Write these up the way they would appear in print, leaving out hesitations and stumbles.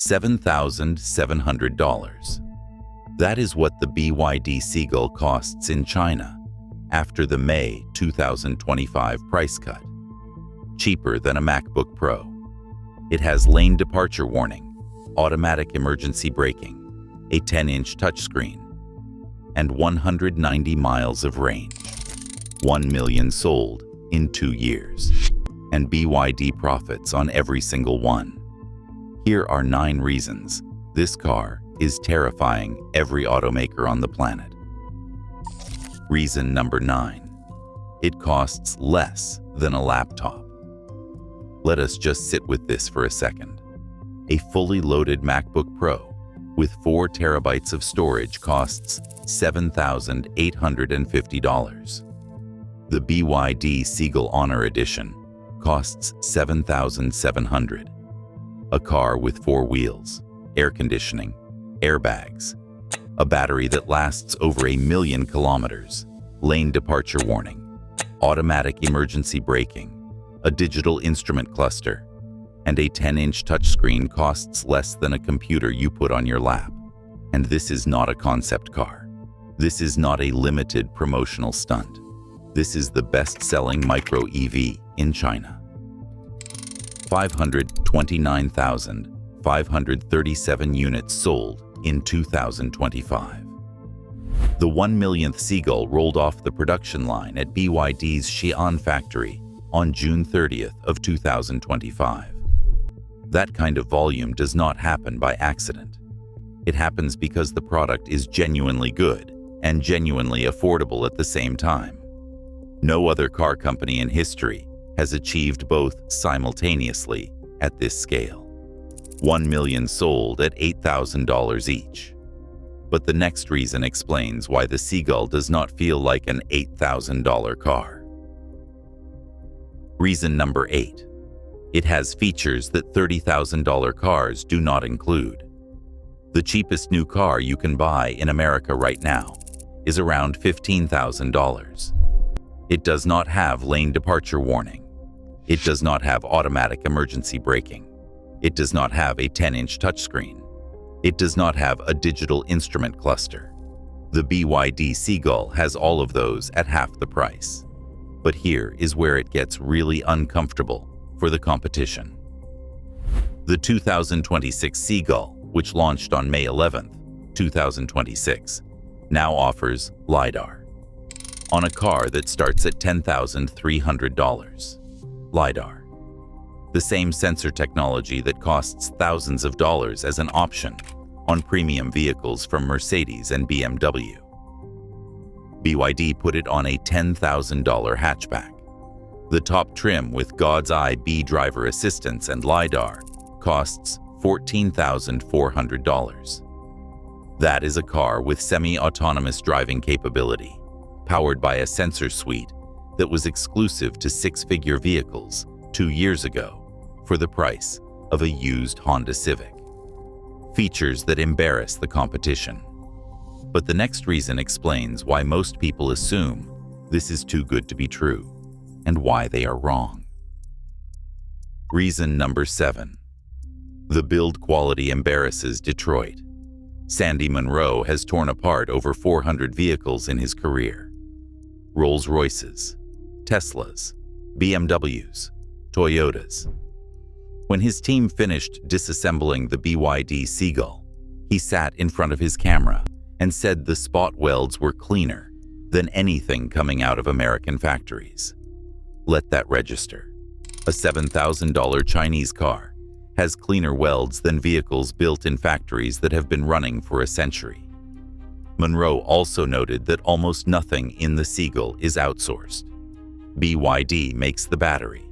$7,700. That is what the BYD Seagull costs in China after the May 2025 price cut. Cheaper than a MacBook Pro. It has lane departure warning, automatic emergency braking, a 10-inch touchscreen, and 190 miles of range. 1 million sold in 2 years, and BYD profits on every single one. Here are 9 reasons this car is terrifying every automaker on the planet. Reason number 9. It costs less than a laptop. Let us just sit with this for a second. A fully loaded MacBook Pro with 4 terabytes of storage costs $7,850. The BYD Seagull Honor Edition costs $7,700. A car with 4 wheels, air conditioning, airbags, a battery that lasts over 1 million kilometers, lane departure warning, automatic emergency braking, a digital instrument cluster, and a 10-inch touchscreen costs less than a computer you put on your lap. And this is not a concept car. This is not a limited promotional stunt. This is the best-selling micro EV in China. 529,537 units sold in 2025. The 1 millionth Seagull rolled off the production line at BYD's Xi'an factory on June 30th of 2025. That kind of volume does not happen by accident. It happens because the product is genuinely good and genuinely affordable at the same time. No other car company in history has achieved both simultaneously at this scale. 1 million sold at $8,000 each. But the next reason explains why the Seagull does not feel like an $8,000 car. Reason number 8. It has features that $30,000 cars do not include. The cheapest new car you can buy in America right now is around $15,000. It does not have lane departure warning. It does not have automatic emergency braking. It does not have a 10-inch touchscreen. It does not have a digital instrument cluster. The BYD Seagull has all of those at half the price. But here is where it gets really uncomfortable for the competition. The 2026 Seagull, which launched on May 11th, 2026, now offers LiDAR. On a car that starts at $10,300. LiDAR. The same sensor technology that costs thousands of dollars as an option on premium vehicles from Mercedes and BMW. BYD put it on a $10,000 hatchback. The top trim with God's Eye B driver assistance and LiDAR costs $14,400. That is a car with semi-autonomous driving capability, powered by a sensor suite that was exclusive to 6-figure vehicles 2 years ago for the price of a used Honda Civic. Features that embarrass the competition. But the next reason explains why most people assume this is too good to be true and why they are wrong. Reason number 7. The build quality embarrasses Detroit. Sandy Munro has torn apart over 400 vehicles in his career. Rolls-Royces, Teslas, BMWs, Toyotas. When his team finished disassembling the BYD Seagull, he sat in front of his camera and said the spot welds were cleaner than anything coming out of American factories. Let that register. A $7,000 Chinese car has cleaner welds than vehicles built in factories that have been running for a century. Munro also noted that almost nothing in the Seagull is outsourced. BYD makes the battery.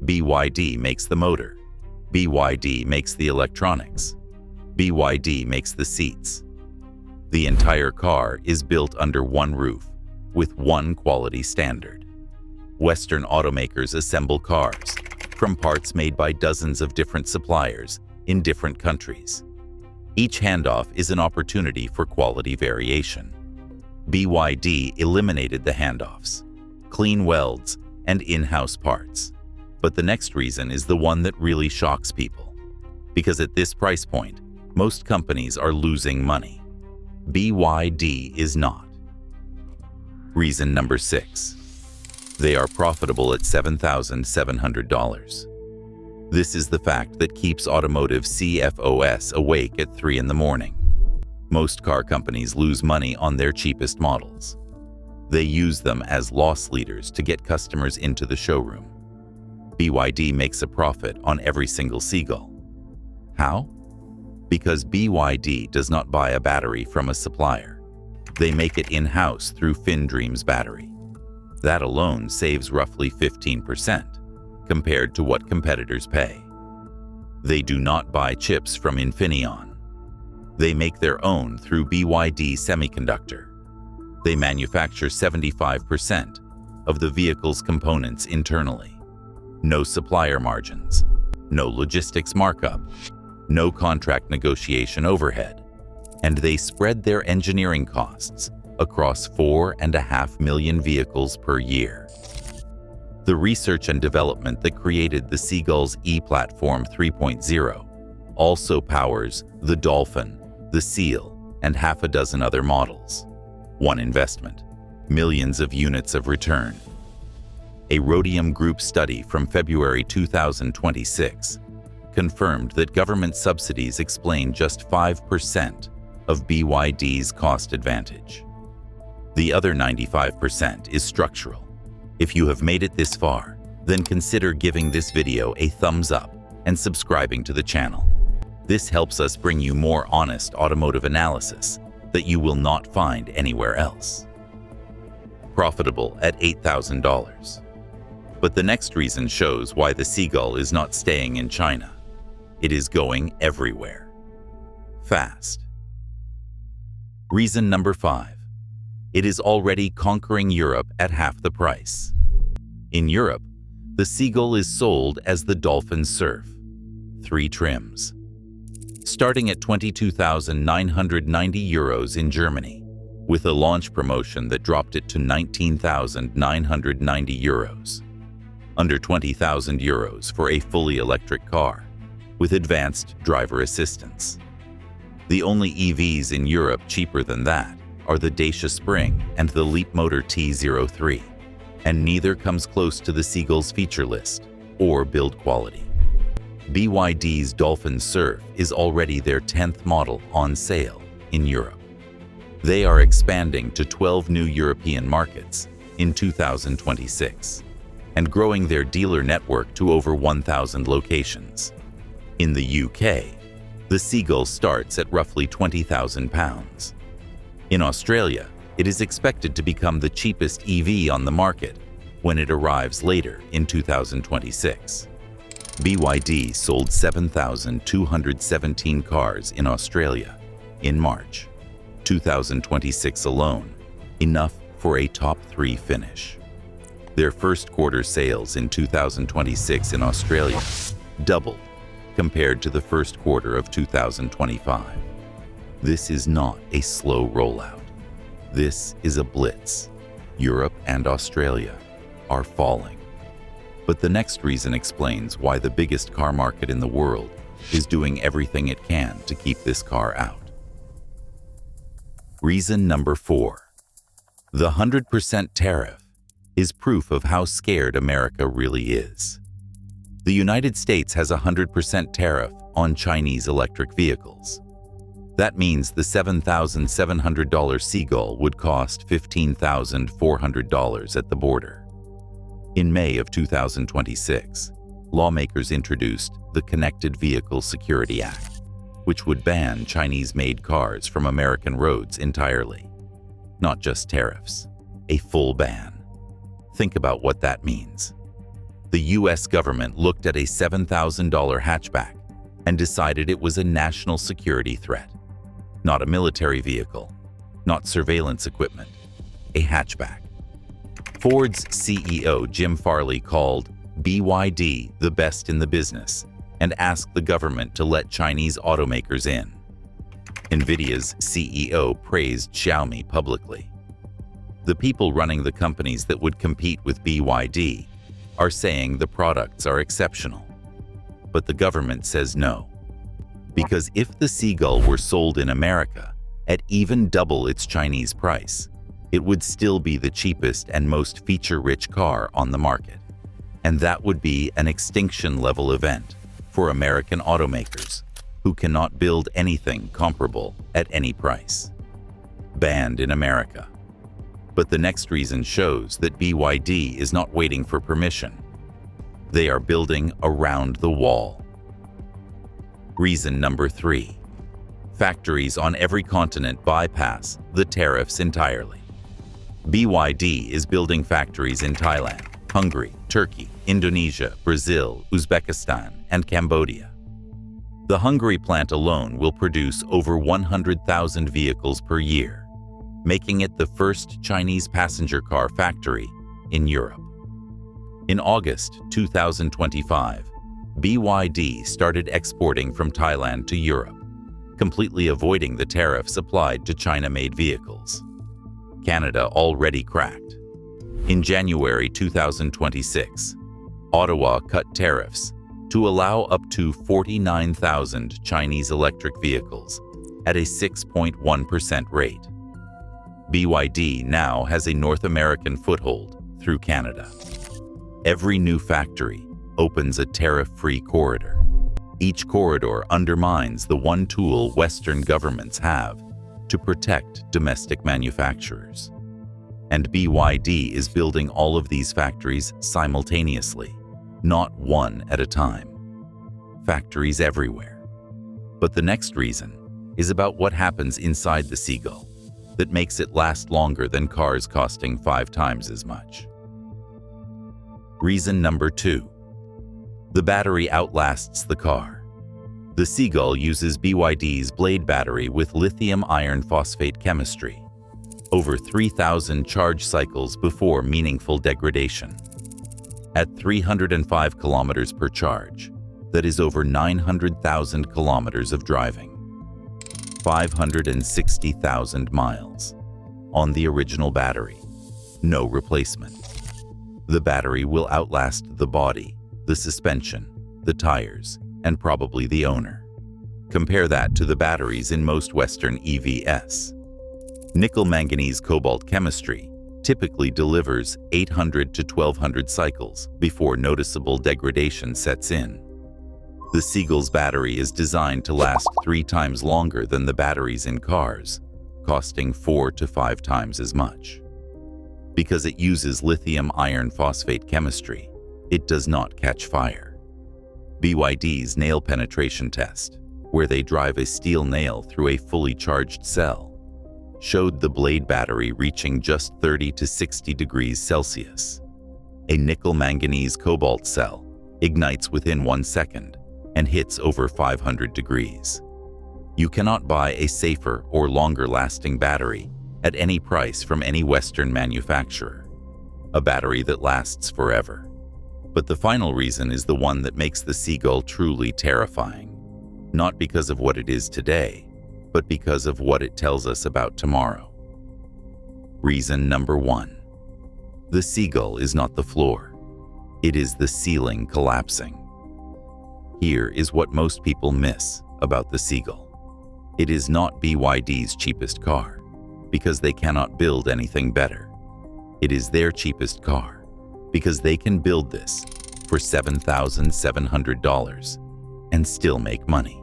BYD makes the motor. BYD makes the electronics. BYD makes the seats. The entire car is built under one roof, with one quality standard. Western automakers assemble cars from parts made by dozens of different suppliers in different countries. Each handoff is an opportunity for quality variation. BYD eliminated the handoffs, clean welds, and in-house parts. But the next reason is the one that really shocks people. Because at this price point, most companies are losing money. BYD is not. Reason number 6. They are profitable at $7,700. This is the fact that keeps automotive CFOs awake at 3 in the morning. Most car companies lose money on their cheapest models. They use them as loss leaders to get customers into the showroom. BYD makes a profit on every single Seagull. How? Because BYD does not buy a battery from a supplier. They make it in-house through FinDreams battery. That alone saves roughly 15% compared to what competitors pay. They do not buy chips from Infineon. They make their own through BYD Semiconductor. They manufacture 75% of the vehicle's components internally. No supplier margins, no logistics markup, no contract negotiation overhead, and they spread their engineering costs across 4.5 million vehicles per year. The research and development that created the Seagull's e-Platform 3.0 also powers the Dolphin, the Seal, and half a dozen other models. One investment, millions of units of return. A Rhodium Group study from February 2026 confirmed that government subsidies explain just 5% of BYD's cost advantage. The other 95% is structural. If you have made it this far, then consider giving this video a thumbs up and subscribing to the channel. This helps us bring you more honest automotive analysis that you will not find anywhere else. Profitable at $8,000. But the next reason shows why the Seagull is not staying in China. It is going everywhere. Fast. Reason number 5. It is already conquering Europe at half the price. In Europe, the Seagull is sold as the Dolphin Surf. 3 trims. Starting at €22,990 in Germany, with a launch promotion that dropped it to €19,990. Under €20,000 for a fully electric car, with advanced driver assistance. The only EVs in Europe cheaper than that are the Dacia Spring and the Leapmotor T03, and neither comes close to the Seagull's feature list or build quality. BYD's Dolphin Surf is already their 10th model on sale in Europe. They are expanding to 12 new European markets in 2026 and growing their dealer network to over 1,000 locations. In the UK, the Seagull starts at roughly £20,000. In Australia, it is expected to become the cheapest EV on the market when it arrives later in 2026. BYD sold 7,217 cars in Australia in March 2026 alone, enough for a top 3 finish. Their first quarter sales in 2026 in Australia doubled compared to the first quarter of 2025. This is not a slow rollout. This is a blitz. Europe and Australia are falling. But the next reason explains why the biggest car market in the world is doing everything it can to keep this car out. Reason number 4. The 100% tariff is proof of how scared America really is. The United States has a 100% tariff on Chinese electric vehicles. That means the $7,700 Seagull would cost $15,400 at the border. In May of 2026, lawmakers introduced the Connected Vehicle Security Act, which would ban Chinese-made cars from American roads entirely. Not just tariffs, a full ban. Think about what that means. The US government looked at a $7,000 hatchback and decided it was a national security threat. Not a military vehicle, not surveillance equipment, a hatchback. Ford's CEO Jim Farley called BYD the best in the business and asked the government to let Chinese automakers in. NVIDIA's CEO praised Xiaomi publicly. The people running the companies that would compete with BYD are saying the products are exceptional. But the government says no. Because if the Seagull were sold in America at even double its Chinese price, it would still be the cheapest and most feature-rich car on the market. And that would be an extinction-level event for American automakers who cannot build anything comparable at any price. Banned in America. But the next reason shows that BYD is not waiting for permission. They are building around the wall. Reason number 3. Factories on every continent bypass the tariffs entirely. BYD is building factories in Thailand, Hungary, Turkey, Indonesia, Brazil, Uzbekistan, and Cambodia. The Hungary plant alone will produce over 100,000 vehicles per year, making it the first Chinese passenger car factory in Europe. In August 2025, BYD started exporting from Thailand to Europe, completely avoiding the tariffs applied to China-made vehicles. Canada already cracked. In January 2026, Ottawa cut tariffs to allow up to 49,000 Chinese electric vehicles at a 6.1% rate. BYD now has a North American foothold through Canada. Every new factory opens a tariff-free corridor. Each corridor undermines the one tool Western governments have to protect domestic manufacturers. And BYD is building all of these factories simultaneously, not one at a time. Factories everywhere. But the next reason is about what happens inside the Seagull that makes it last longer than cars costing 5 times as much. Reason number 2. The battery outlasts the car. The Seagull uses BYD's Blade battery with lithium iron phosphate chemistry. Over 3,000 charge cycles before meaningful degradation. At 305 kilometers per charge, that is over 900,000 kilometers of driving. 560,000 miles on the original battery. No replacement. The battery will outlast the body, the suspension, the tires, and probably the owner. Compare that to the batteries in most Western EVs. Nickel-manganese cobalt chemistry typically delivers 800 to 1,200 cycles before noticeable degradation sets in. The Seagull's battery is designed to last 3 times longer than the batteries in cars, costing 4 to 5 times as much. Because it uses lithium iron phosphate chemistry, it does not catch fire. BYD's nail penetration test, where they drive a steel nail through a fully charged cell, showed the Blade battery reaching just 30 to 60 degrees Celsius. A nickel-manganese cobalt cell ignites within 1 second and hits over 500 degrees. You cannot buy a safer or longer-lasting battery at any price from any Western manufacturer. A battery that lasts forever. But the final reason is the one that makes the Seagull truly terrifying. Not because of what it is today, but because of what it tells us about tomorrow. Reason number 1. The Seagull is not the floor. It is the ceiling collapsing. Here is what most people miss about the Seagull. It is not BYD's cheapest car, because they cannot build anything better. It is their cheapest car, because they can build this for $7,700 and still make money.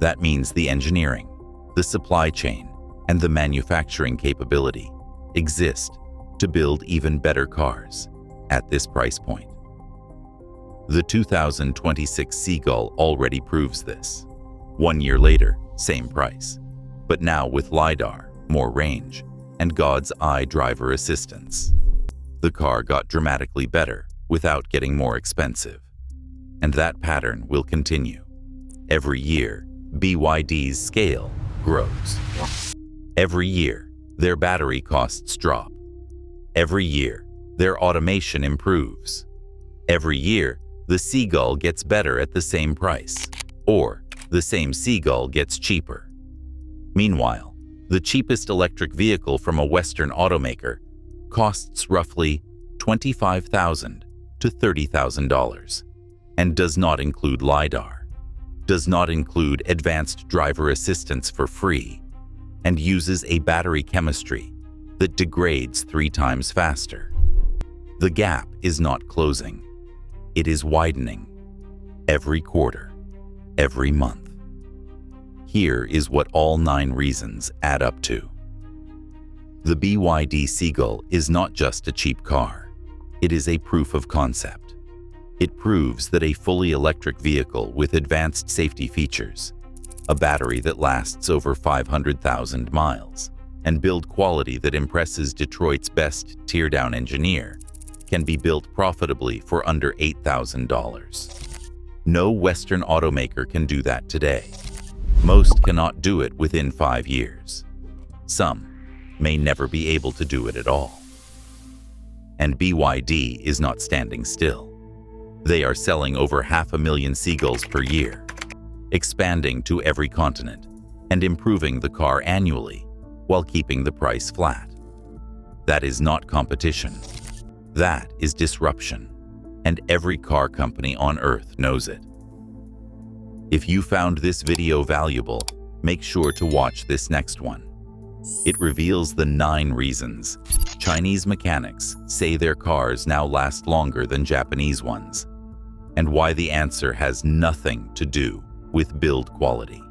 That means the engineering, the supply chain, and the manufacturing capability exist to build even better cars at this price point. The 2026 Seagull already proves this. 1 year later, same price, but now with LiDAR, more range, and God's eye driver assistance. The car got dramatically better without getting more expensive. And that pattern will continue. Every year, BYD's scale grows. Every year, their battery costs drop. Every year, their automation improves. Every year, the Seagull gets better at the same price, or the same Seagull gets cheaper. Meanwhile, the cheapest electric vehicle from a Western automaker costs roughly $25,000 to $30,000 and does not include LiDAR. does not include advanced driver assistance for free, and uses a battery chemistry that degrades 3 times faster. The gap is not closing. It is widening every quarter, every month. Here is what all 9 reasons add up to. The BYD Seagull is not just a cheap car. It is a proof of concept. It proves that a fully electric vehicle with advanced safety features, a battery that lasts over 500,000 miles, and build quality that impresses Detroit's best teardown engineer can be built profitably for under $8,000. No Western automaker can do that today. Most cannot do it within 5 years. Some may never be able to do it at all. And BYD is not standing still. They are selling over 500,000 Seagulls per year, expanding to every continent and improving the car annually while keeping the price flat. That is not competition. That is disruption, and every car company on Earth knows it. If you found this video valuable, make sure to watch this next one. It reveals the 9 reasons Chinese mechanics say their cars now last longer than Japanese ones, and why the answer has nothing to do with build quality.